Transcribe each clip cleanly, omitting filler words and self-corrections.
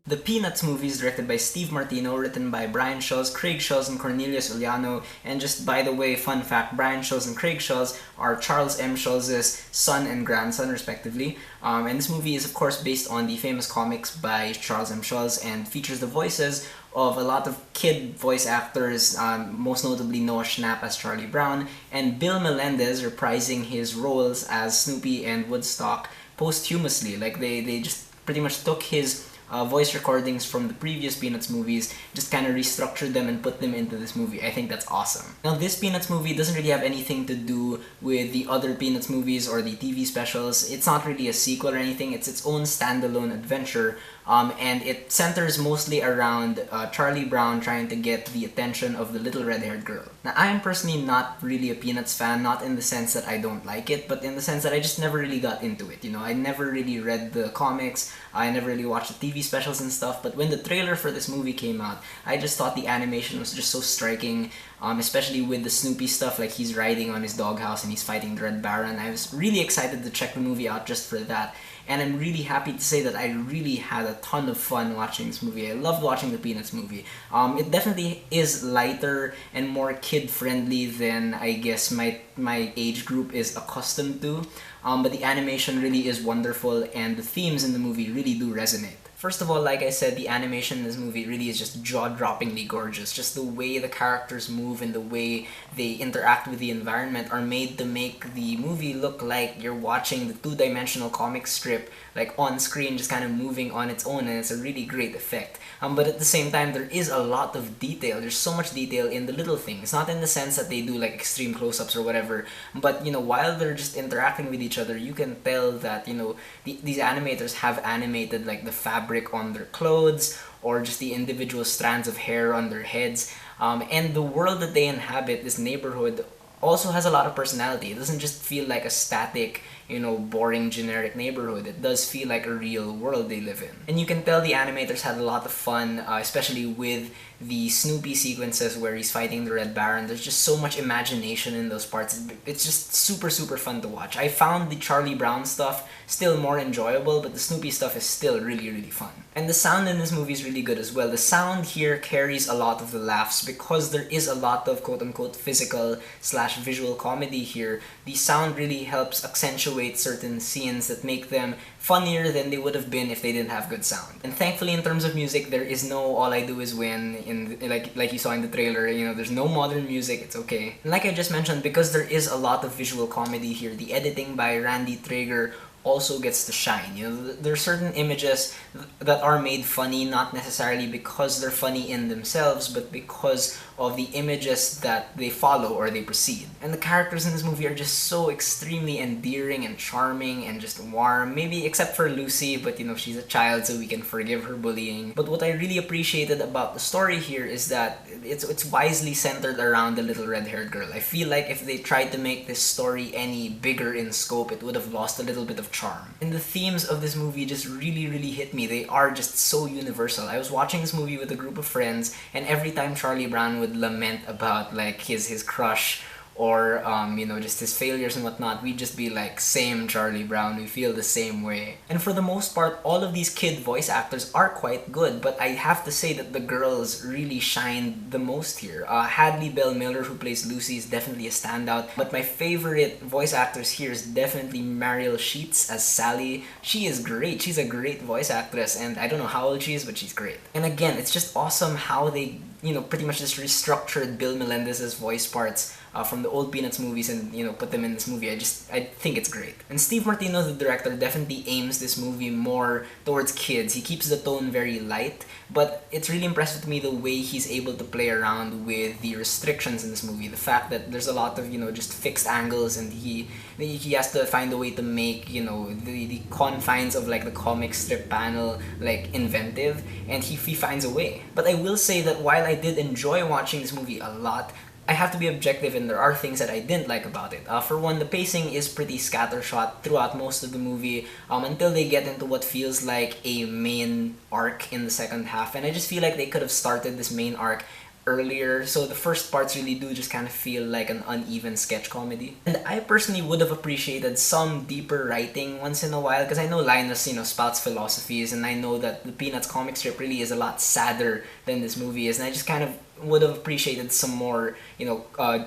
The Peanuts movie is directed by Steve Martino, written by Brian Shaws, Craig Shaws, and Cornelius Uliano. And just by the way, fun fact, Brian Shaws and Craig Shaws are Charles M. Shaws' son and grandson, respectively. And this movie is, of course, based on the famous comics by Charles M. Shaws and features the voices of a lot of kid voice actors, most notably Noah Schnapp as Charlie Brown, and Bill Melendez reprising his roles as Snoopy and Woodstock posthumously. Like, they just pretty much took his voice recordings from the previous Peanuts movies, just kind of restructured them and put them into this movie. I think that's awesome. Now, this Peanuts movie doesn't really have anything to do with the other Peanuts movies or the TV specials. It's not really a sequel or anything. It's its own standalone adventure. And it centers mostly around Charlie Brown trying to get the attention of the little red-haired girl. Now, I am personally not really a Peanuts fan, not in the sense that I don't like it, but in the sense that I just never really got into it. You know, I never really read the comics, I never really watched the TV specials and stuff, but when the trailer for this movie came out, I just thought the animation was just so striking, especially with the Snoopy stuff, like he's riding on his doghouse and he's fighting the Red Baron. I was really excited to check the movie out just for that. And I'm really happy to say that I really had a ton of fun watching this movie. I loved watching the Peanuts movie. It definitely is lighter and more kid-friendly than I guess my age group is accustomed to. But the animation really is wonderful and the themes in the movie really do resonate. First of all, like I said, the animation in this movie really is just jaw-droppingly gorgeous. Just the way the characters move and the way they interact with the environment are made to make the movie look like you're watching the two-dimensional comic strip, like on screen, just kind of moving on its own, and it's a really great effect. But at the same time, there is a lot of detail. There's so much detail in the little things. Not in the sense that they do like extreme close-ups or whatever, but you know, while they're just interacting with each other, you can tell that, you know, these animators have animated like the fabric on their clothes or just the individual strands of hair on their heads. And the world that they inhabit, this neighborhood, also has a lot of personality. It doesn't just feel like a static, you know, boring generic neighborhood. It does feel like a real world they live in. And you can tell the animators had a lot of fun, especially with the Snoopy sequences where he's fighting the Red Baron. There's just so much imagination in those parts. It's just super, super fun to watch. I found the Charlie Brown stuff still more enjoyable, but the Snoopy stuff is still really, really fun. And the sound in this movie is really good as well. The sound here carries a lot of the laughs because there is a lot of quote-unquote physical / visual comedy here. The sound really helps accentuate certain scenes that make them funnier than they would have been if they didn't have good sound. And thankfully, in terms of music, there is no All I Do Is Win like you saw in the trailer. You know, there's no modern music. It's okay. And like I just mentioned, because there is a lot of visual comedy here, the editing by Randy Traeger also gets to shine. You know, there are certain images that are made funny, not necessarily because they're funny in themselves, but because of the images that they follow or they precede. And the characters in this movie are just so extremely endearing and charming and just warm, maybe except for Lucy, but you know, she's a child so we can forgive her bullying. But what I really appreciated about the story here is that it's wisely centered around the little red-haired girl. I feel like if they tried to make this story any bigger in scope, it would have lost a little bit of charm. And the themes of this movie just really, really hit me. They are just so universal. I was watching this movie with a group of friends, and every time Charlie Brown would lament about like his crush or you know, just his failures and whatnot, we'd just be like, same Charlie Brown, we feel the same way. And for the most part, all of these kid voice actors are quite good, but I have to say that the girls really shined the most here. Hadley Bell Miller, who plays Lucy, is definitely a standout, but my favorite voice actress here is definitely Mariel Sheets as Sally. She is great. She's a great voice actress, and I don't know how old she is, but she's great. And again, it's just awesome how they, you know, pretty much just restructured Bill Melendez's voice parts from the old Peanuts movies and, you know, put them in this movie. I think it's great. And Steve Martino, the director, definitely aims this movie more towards kids. He keeps the tone very light, but it's really impressive to me the way he's able to play around with the restrictions in this movie. The fact that there's a lot of, you know, just fixed angles, and he has to find a way to make, you know, the confines of like the comic strip panel like inventive, and he finds a way. But I will say that while I did enjoy watching this movie a lot, I have to be objective, and there are things that I didn't like about it. For one, the pacing is pretty scattershot throughout most of the movie until they get into what feels like a main arc in the second half, and I just feel like they could have started this main arc earlier, so the first parts really do just kind of feel like an uneven sketch comedy. And I personally would have appreciated some deeper writing once in a while, because I know Linus, spouts philosophies, and I know that the Peanuts comic strip really is a lot sadder than this movie is, and I just kind of would have appreciated some more,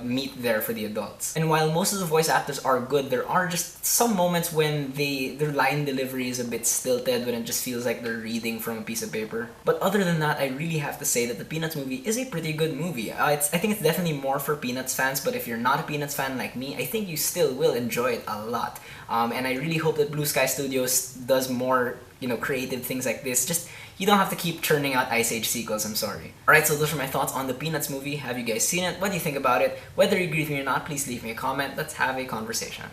meat there for the adults. And while most of the voice actors are good, there are just some moments when their line delivery is a bit stilted, when it just feels like they're reading from a piece of paper. But other than that, I really have to say that the Peanuts movie is a pretty good movie. I think it's definitely more for Peanuts fans, but if you're not a Peanuts fan like me, I think you still will enjoy it a lot. And I really hope that Blue Sky Studios does more, creative things like this. Just, you don't have to keep churning out Ice Age sequels, I'm sorry. Alright, so those are my thoughts on the Peanuts movie. Have you guys seen it? What do you think about it? Whether you agree with me or not, please leave me a comment. Let's have a conversation.